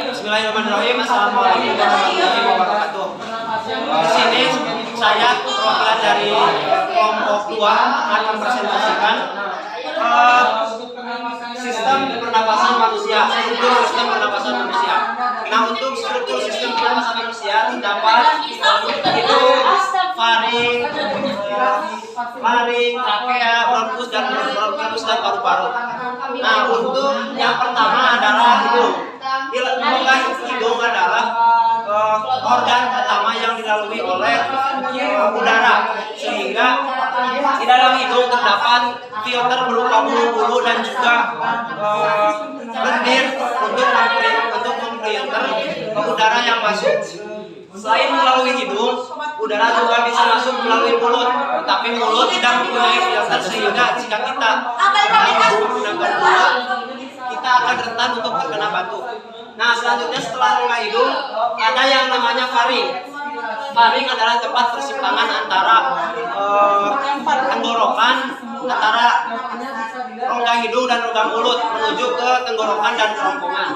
Bismillahirrahmanirrahim. Assalamualaikum warahmatullahi wabarakatuh. Di sini saya perwakilan dari kelompok 2 akan mempresentasikan sistem pernapasan manusia, struktur sistem pernapasan manusia. Nah, untuk struktur sistem pernapasan manusia terdapat hidung, faring, trakea, bronkus dan paru-paru. Nah, untuk yang pertama adalah hidung. Hidung adalah organ pertama yang dilalui oleh udara, sehingga di dalam hidung terdapat filter berupa bulu-bulu dan juga lendir untuk memfilter udara yang masuk. Selain melalui hidung, udara juga bisa masuk melalui mulut, tetapi mulut tidak mempunyai filter, sehingga jika kita menggunakan mulut, kita akan rentan untuk terkena batuk. Nah, selanjutnya setelah rongga hidung ada yang namanya faring. Faring adalah tempat persimpangan antara tenggorokan, antara rongga hidung dan rongga mulut menuju ke tenggorokan dan kerongkongan.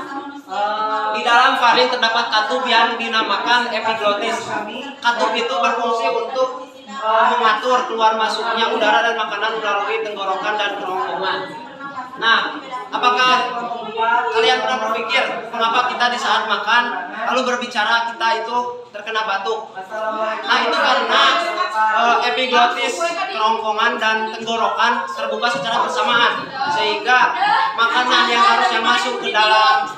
Di dalam faring terdapat katup yang dinamakan epiglotis. Katup itu berfungsi untuk mengatur keluar masuknya udara dan makanan melalui tenggorokan dan kerongkongan. Nah, apakah kalian pernah berpikir mengapa kita di saat makan lalu berbicara kita itu terkena batuk? Nah, itu karena epiglotis, kerongkongan dan tenggorokan terbuka secara bersamaan, sehingga makanan yang harusnya masuk ke dalam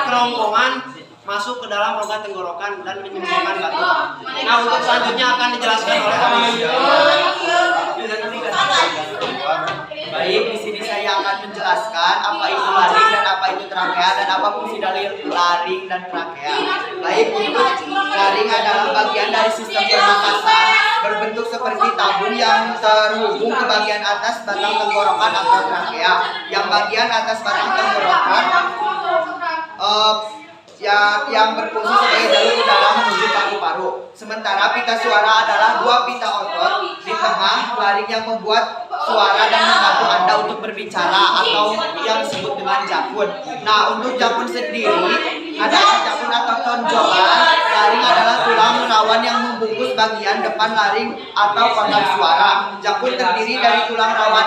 kerongkongan masuk ke dalam rongga tenggorokan dan menyebabkan batuk. Nah, untuk selanjutnya akan dijelaskan oleh Baik, di sini saya akan menjelaskan apa itu laring dan apa itu trakea dan apa fungsi dari laring dan trakea. Baik, untuk laring adalah bagian dari sistem pernapasan berbentuk seperti tabung yang terhubung ke bagian atas batang tenggorokan atau trakea. Yang bagian atas batang tenggorokan yang berfungsi sebagai jalur udara menuju paru-paru. Sementara pita suara adalah dua pita otot di tengah laring yang membuat suara dan membantu Anda untuk berbicara, atau yang disebut dengan jakun. Nah, untuk jakun sendiri adalah jakun atau tonjolan. Laring adalah tulang rawan yang membungkus bagian depan laring atau kotak suara. Jakun terdiri dari tulang rawan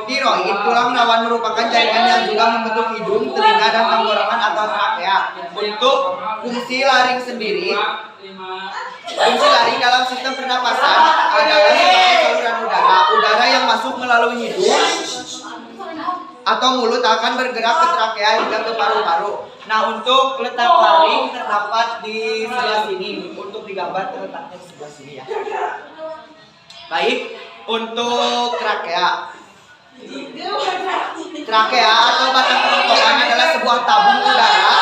tiroid. Tulang rawan merupakan jaringan yang juga membentuk hidung, telinga, dan tenggorokan atau trakea. Untuk fungsi laring sendiri, fungsi laring dalam sistem pernapasan adalah sebagai saluran udara. Udara yang masuk melalui hidung atau mulut akan bergerak ke trakea hingga ke paru-paru. Nah, untuk letak laring terdapat di sebelah sini. Untuk digambar terletaknya di sebelah sini ya. Baik, untuk trakea. Trakea atau batang kerongkongan adalah sebuah tabung udara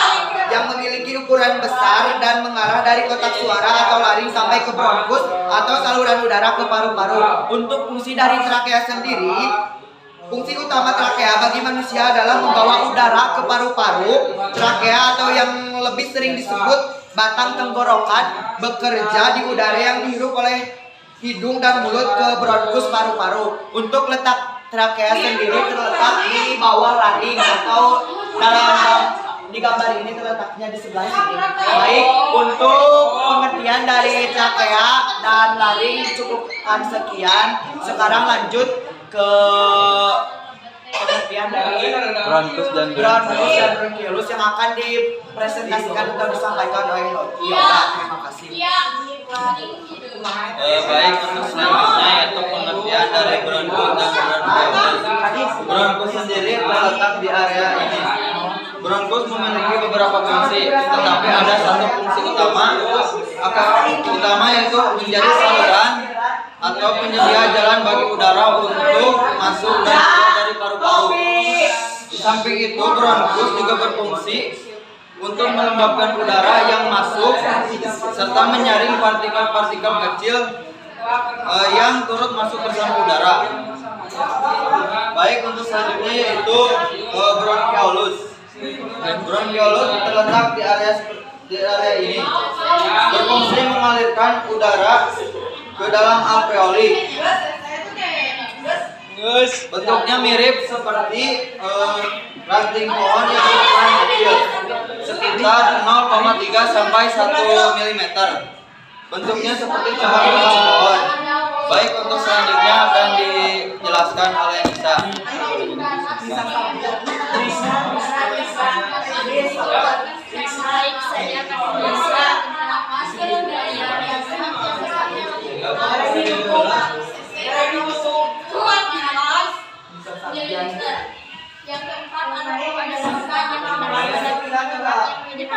yang memiliki ukuran besar dan mengarah dari kotak suara atau laring sampai ke bronkus atau saluran udara ke paru-paru. Untuk fungsi dari trakea sendiri, fungsi utama trakea bagi manusia adalah membawa udara ke paru-paru. Trakea atau yang lebih sering disebut batang tenggorokan bekerja di udara yang dihirup oleh hidung dan mulut ke bronkus paru-paru. Untuk letak trakea sendiri terletak di bawah laring, atau dalam di gambar ini terletaknya di sebelah sini. Baik, untuk pengertian dari trakea dan laring cukupkan sekian. Sekarang lanjut ke pengertian dari bronkus dan bronkiolus yang akan dipresentasikan atau disampaikan oleh Yoga. Terima kasih. Baik, untuk selanjutnya yaitu pengertian dari bronkus dan bronkiolus. Bronkus sendiri terletak di area ini. Bronkus memiliki beberapa fungsi, tetapi ada satu fungsi utama yaitu menjadi saluran atau penyedia jalan bagi udara untuk masuk dan keluar dari paru-paru. Di samping itu, bronkus juga berfungsi untuk melembabkan udara yang masuk serta menyaring partikel-partikel kecil yang turut masuk bersama udara. Baik, untuk selanjutnya yaitu bronkiolus. Bronkiolus terletak di area ini, berfungsi mengalirkan udara ke dalam alveoli. Bentuknya mirip seperti ranting pohon yang berukuran kecil. Setinggi sekitar 0,3 sampai 1 mm. Bentuknya seperti cabang pohon. Baik, untuk selanjutnya akan dijelaskan oleh Nisa. Baik, saya akan menjelaskan tentang budaya yang yang keempat adalah pada saat yang menjadi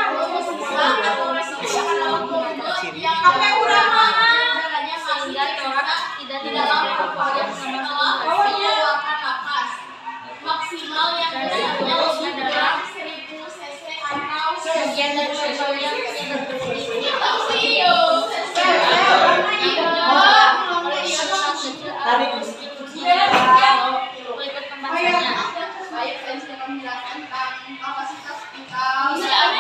siswa atau siswa yang sehingga orang tidak dalam yang mengeluarkan napas maksimal yang besarnya adalah 1000 cc atau sebagian dari siswa yang baik, saya sudah menjelaskan tentang kapasitas kita. Yang